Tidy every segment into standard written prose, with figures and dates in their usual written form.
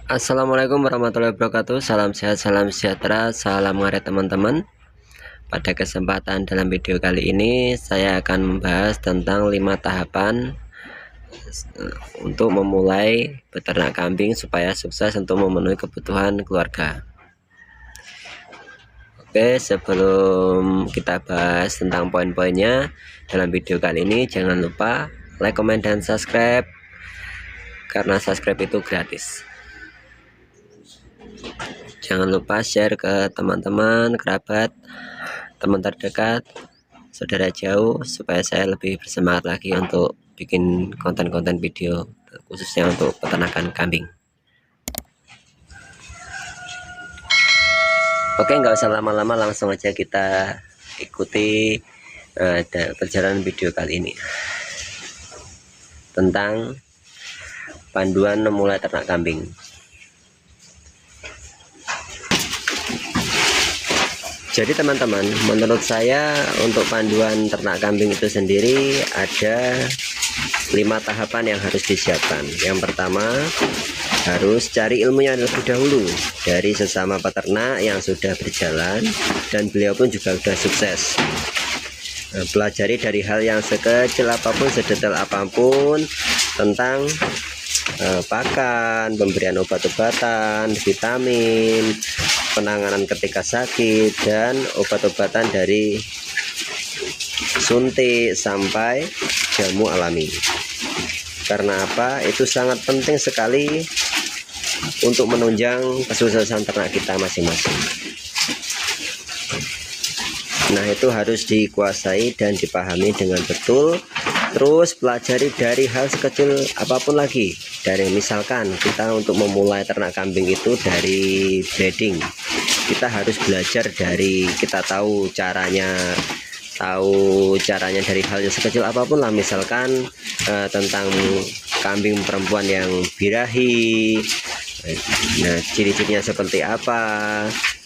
Assalamualaikum warahmatullahi wabarakatuh. Salam sehat, salam sejahtera, salam ngaret teman-teman. Pada kesempatan dalam video kali ini saya akan membahas tentang 5 tahapan untuk memulai beternak kambing supaya sukses untuk memenuhi kebutuhan keluarga. Oke, sebelum kita bahas tentang poin-poinnya dalam video kali ini, jangan lupa like, comment, dan subscribe karena subscribe itu gratis. Jangan lupa share ke teman-teman, kerabat, teman terdekat, saudara jauh, supaya saya lebih bersemangat lagi untuk bikin konten-konten video khususnya untuk peternakan kambing. Oke, nggak usah lama-lama, langsung aja kita ikuti perjalanan video kali ini tentang panduan memulai ternak kambing. Jadi teman-teman, menurut saya untuk panduan ternak kambing itu sendiri ada 5 tahapan yang harus disiapkan. Yang pertama, harus cari ilmunya terlebih dahulu dari sesama peternak yang sudah berjalan dan beliau pun juga sudah sukses. Pelajari dari hal yang sekecil apapun, sedetail apapun tentang pakan, pemberian obat-obatan, vitamin, penanganan ketika sakit, dan obat-obatan dari suntik sampai jamu alami. Karena apa? Itu sangat penting sekali untuk menunjang kesuksesan ternak kita masing-masing. Nah, itu harus dikuasai dan dipahami dengan betul. Terus pelajari dari hal sekecil apapun lagi. Dari misalkan kita untuk memulai ternak kambing itu dari breeding, kita harus belajar dari, kita tahu caranya dari hal yang sekecil apapun lah. Misalkan tentang kambing perempuan yang birahi, nah ciri-cirinya seperti apa.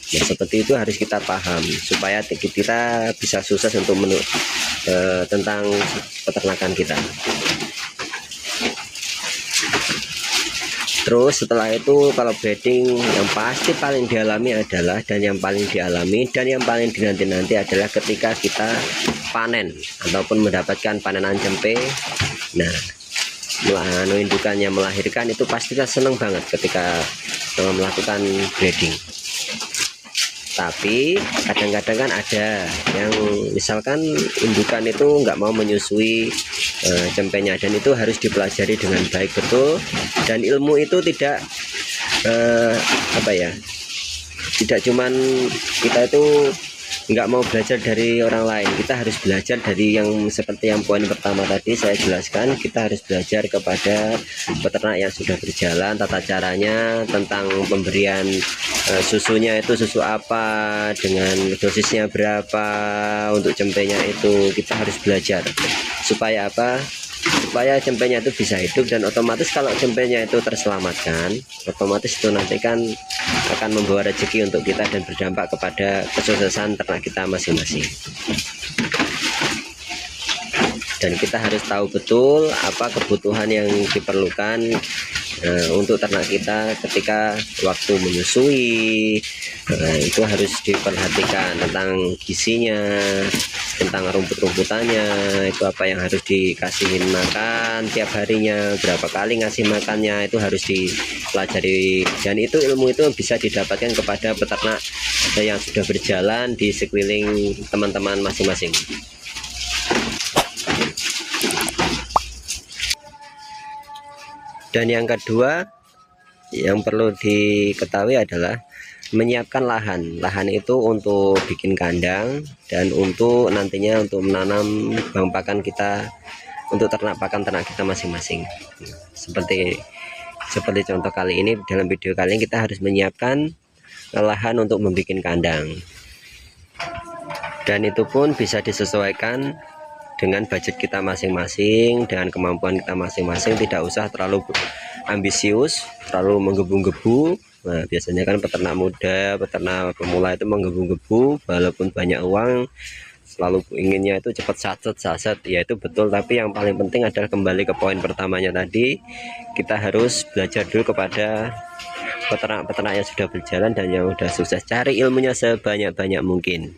Ya, seperti itu harus kita paham supaya kita bisa sukses untuk tentang peternakan kita. Terus setelah itu, kalau breeding yang pasti paling dialami adalah, dan yang paling dinanti-nanti adalah ketika kita panen ataupun mendapatkan panenan cempe. Nah, indukannya melahirkan, itu pasti kita senang banget ketika melakukan breeding. Tapi kadang-kadang kan ada yang misalkan indukan itu nggak mau menyusui cempenya, dan itu harus dipelajari dengan baik betul. Dan ilmu itu tidak tidak cuman kita itu nggak mau belajar dari orang lain, kita harus belajar dari yang seperti yang poin pertama tadi saya jelaskan. Kita harus belajar kepada peternak yang sudah berjalan, tata caranya, tentang pemberian susunya itu susu apa, dengan dosisnya berapa untuk cempenya itu. Kita harus belajar supaya apa? Supaya cempenya itu bisa hidup, dan otomatis kalau cempenya itu terselamatkan, otomatis itu nanti kan akan membawa rezeki untuk kita dan berdampak kepada kesuksesan ternak kita masing-masing. Dan kita harus tahu betul apa kebutuhan yang diperlukan untuk ternak kita ketika waktu menyusui. Itu harus diperhatikan tentang gizinya, tentang rumput-rumputannya, itu apa yang harus dikasihin makan tiap harinya, berapa kali ngasih makannya, itu harus dipelajari. Dan itu ilmu itu bisa didapatkan kepada peternak yang sudah berjalan di sekeliling teman-teman masing-masing. Dan yang kedua yang perlu diketahui adalah menyiapkan lahan. Lahan itu untuk bikin kandang dan untuk nantinya untuk menanam bang pakan kita untuk ternak pakan ternak kita masing-masing. Seperti contoh kali ini, dalam video kali ini kita harus menyiapkan lahan untuk membuat kandang. Dan itu pun bisa disesuaikan dengan budget kita masing-masing, dengan kemampuan kita masing-masing. Tidak usah terlalu ambisius, terlalu menggebu-gebu. Nah, biasanya kan peternak muda, peternak pemula itu menggebu-gebu, walaupun banyak uang, selalu inginnya itu cepat saset, ya itu betul. Tapi yang paling penting adalah kembali ke poin pertamanya tadi, kita harus belajar dulu kepada peternak-peternak yang sudah berjalan dan yang sudah sukses. Cari ilmunya sebanyak-banyak mungkin,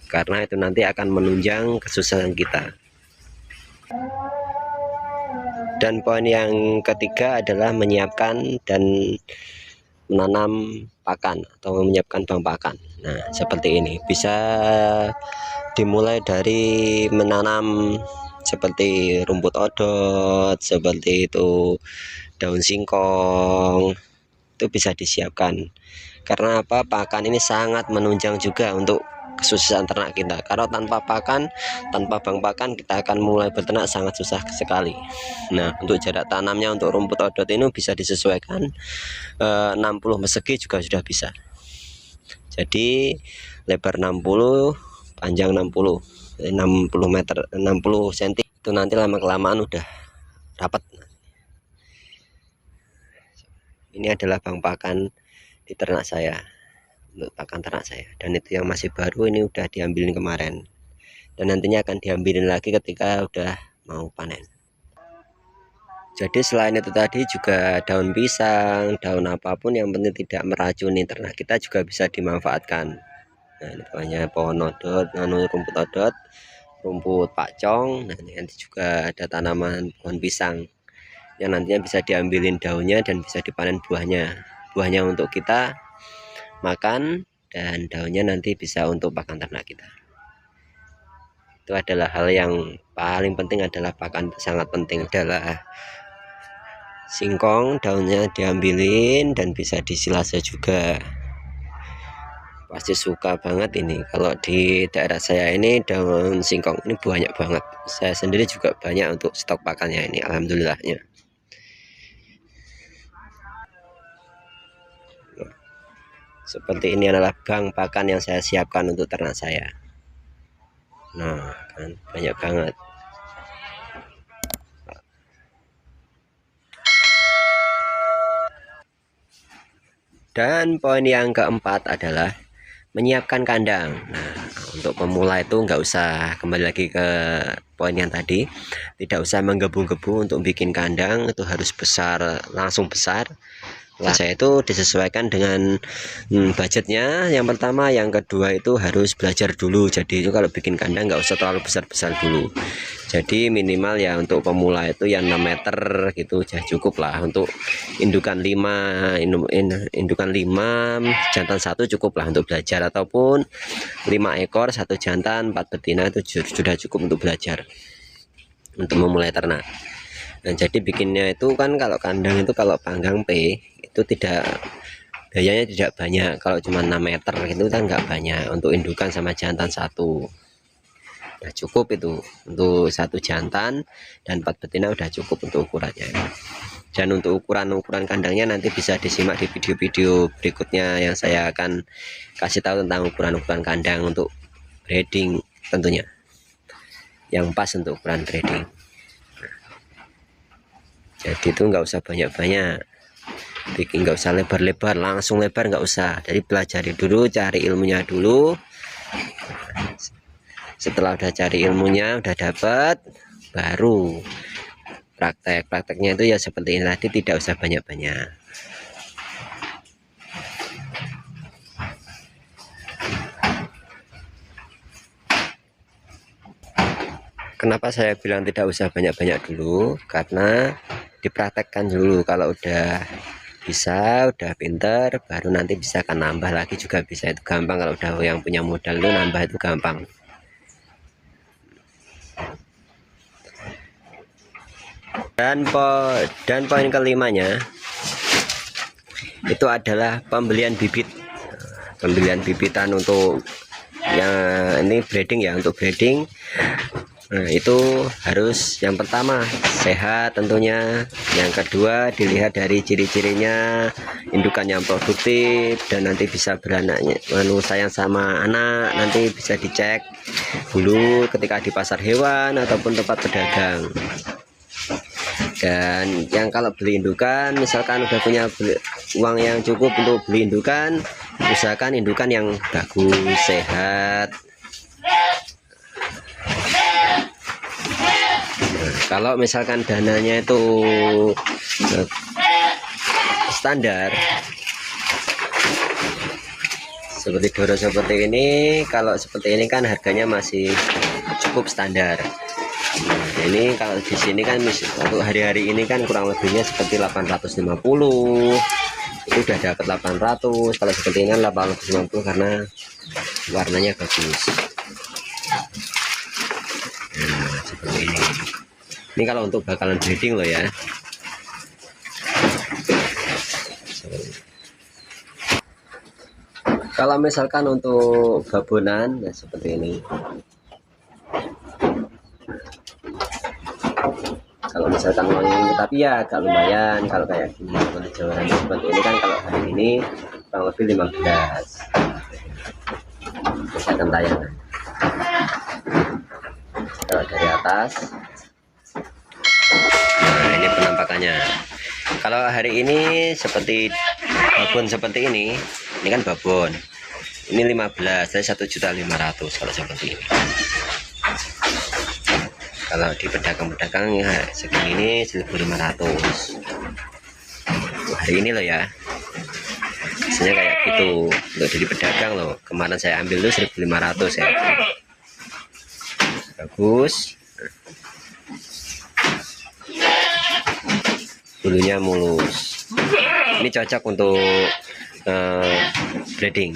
karena itu nanti akan menunjang kesuksesan kita. Dan poin yang ketiga adalah menyiapkan dan menanam pakan atau menyiapkan bank pakan. Nah, seperti ini bisa dimulai dari menanam seperti rumput odot, seperti itu daun singkong, itu bisa disiapkan. Karena apa? Pakan ini sangat menunjang juga untuk kesuksesan ternak kita. Kalau tanpa pakan, tanpa bank pakan, kita akan mulai beternak sangat susah sekali. Nah, untuk jarak tanamnya untuk rumput odot ini bisa disesuaikan 60 persegi juga sudah bisa. Jadi lebar 60, panjang 60 meter, 60 cm. Itu nanti lama kelamaan udah rapat. Ini adalah bank pakan di ternak saya, untuk pakan ternak saya, dan itu yang masih baru ini udah diambilin kemarin, dan nantinya akan diambilin lagi ketika udah mau panen. Jadi selain itu tadi juga daun pisang, daun apapun yang penting tidak meracuni ternak kita juga bisa dimanfaatkan. Nah, ini banyak pohon odot, rumput odot, rumput pakcong. Nah, nanti juga ada tanaman pohon pisang yang nantinya bisa diambilin daunnya dan bisa dipanen buahnya. Buahnya untuk kita makan dan daunnya nanti bisa untuk pakan ternak kita. Itu adalah hal yang paling penting, adalah pakan sangat penting adalah singkong, daunnya diambilin dan bisa disilase juga. Pasti suka banget ini kalau di daerah saya ini daun singkong ini banyak banget. Saya sendiri juga banyak untuk stok pakannya ini, alhamdulillahnya. Seperti ini adalah bank pakan yang saya siapkan untuk ternak saya. Nah, kan banyak banget. Dan poin yang keempat adalah menyiapkan kandang. Nah, untuk pemula itu nggak usah, kembali lagi ke poin yang tadi, tidak usah menggebu-gebu untuk bikin kandang, itu harus besar, langsung besar. Saya itu disesuaikan dengan budgetnya. Yang pertama, yang kedua itu harus belajar dulu. Jadi itu kalau bikin kandang nggak usah terlalu besar-besar dulu. Jadi minimal ya untuk pemula itu yang 6 meter gitu sudah cukup lah. Untuk indukan 5, jantan 1 cukup lah untuk belajar, ataupun 5 ekor 1 jantan 4 betina itu sudah cukup untuk belajar, untuk memulai ternak. Nah, jadi bikinnya itu kan kalau kandang itu kalau panggang P itu tidak, biayanya tidak banyak. Kalau cuma 6 meter itu kan nggak banyak untuk indukan sama jantan 1. Nah, cukup itu untuk 1 jantan dan 4 betina udah cukup untuk ukurannya. Dan untuk ukuran kandangnya nanti bisa disimak di video-video berikutnya yang saya akan kasih tahu tentang ukuran kandang untuk breeding, tentunya yang pas untuk ukuran breeding. Jadi itu nggak usah banyak-banyak bikin, nggak usah lebar-lebar, langsung lebar nggak usah. Jadi pelajari dulu, cari ilmunya dulu. Setelah udah cari ilmunya, udah dapat, baru prakteknya itu ya seperti ini tadi, tidak usah banyak-banyak. Kenapa saya bilang tidak usah banyak-banyak dulu? Karena dipraktekkan dulu. Kalau udah bisa, udah pinter, baru nanti bisa akan nambah lagi juga bisa. Itu gampang, kalau udah yang punya modal itu nambah itu gampang. Dan poin kelimanya itu adalah pembelian bibit. Pembelian bibitan untuk yang ini breeding ya, untuk breeding. Nah, itu harus yang pertama sehat tentunya. Yang kedua dilihat dari ciri-cirinya, indukan yang produktif dan nanti bisa beranaknya, sayang sama anak, nanti bisa dicek dulu ketika di pasar hewan ataupun tempat pedagang. Dan yang kalau beli indukan, misalkan udah punya uang yang cukup untuk beli indukan, usahakan indukan yang bagus, sehat. Kalau misalkan dananya itu standar seperti Doro seperti ini. Kalau seperti ini kan harganya masih cukup standar. Nah, ini kalau di sini kan untuk hari-hari ini kan kurang lebihnya seperti 850, itu udah dapat 800. Kalau seperti ini kan 850 karena warnanya bagus. Nah, seperti ini kalau untuk bakalan breeding loh ya. Kalau misalkan untuk babonan, nah seperti ini. Kalau misalkan mau yang tapi ya agak lumayan. Kalau kayak gini jawaran seperti ini kan kalau hari ini kurang lebih 15. Misalkan tayangan. Kalau dari atas, nah ini penampakannya. Kalau hari ini seperti babon seperti ini kan babon. Ini 15, saya 1.500.000 kalau seperti ini. Kalau di pedagang-pedagang ya segini ini 1.500 hari ini loh ya. Biasanya kayak gitu untuk jadi pedagang loh. Kemarin saya ambil tuh 1.500 ya. Bagus. Bulunya mulus. Ini cocok untuk breeding.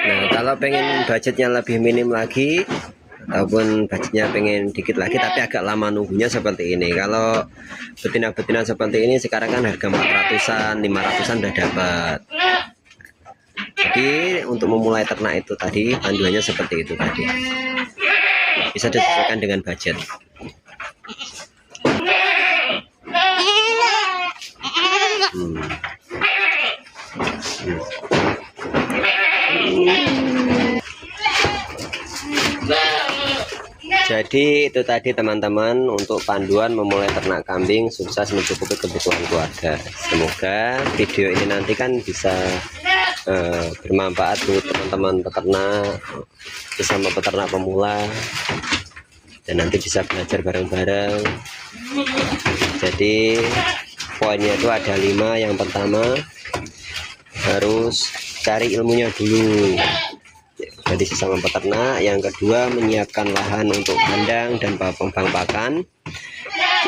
Nah, kalau pengen budgetnya lebih minim lagi ataupun budgetnya pengen dikit lagi tapi agak lama nunggunya seperti ini. Kalau betina-betina seperti ini sekarang kan harga 400-an, 500-an udah dapat. Jadi untuk memulai ternak itu tadi panduannya seperti itu tadi. Bisa disesuaikan dengan budget. Jadi itu tadi teman-teman untuk panduan memulai ternak kambing sukses mencukupi kebutuhan keluarga. Semoga video ini nanti kan bisa bermanfaat buat teman-teman peternak, bersama peternak pemula, dan nanti bisa belajar bareng-bareng. Jadi poinnya itu ada 5. Yang pertama harus cari ilmunya dulu jadi sesama peternak. Yang kedua menyiapkan lahan untuk kandang dan pengembang pakan.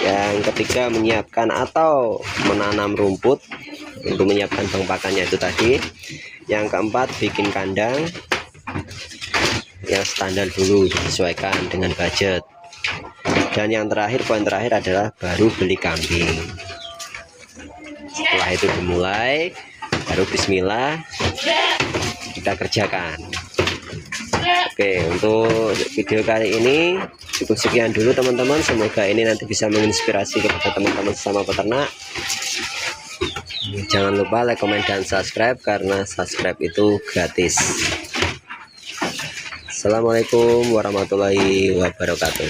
Yang ketiga menyiapkan atau menanam rumput untuk menyiapkan bang pakannya itu tadi. Yang keempat bikin kandang yang standar dulu disesuaikan dengan budget. Dan yang terakhir, poin terakhir adalah baru beli kambing. Setelah itu dimulai, baru bismillah kita kerjakan. Oke, untuk video kali ini cukup sekian dulu teman-teman. Semoga ini nanti bisa menginspirasi kepada teman-teman sesama peternak. Jangan lupa like, komen, dan subscribe karena subscribe itu gratis. Assalamualaikum warahmatullahi wabarakatuh.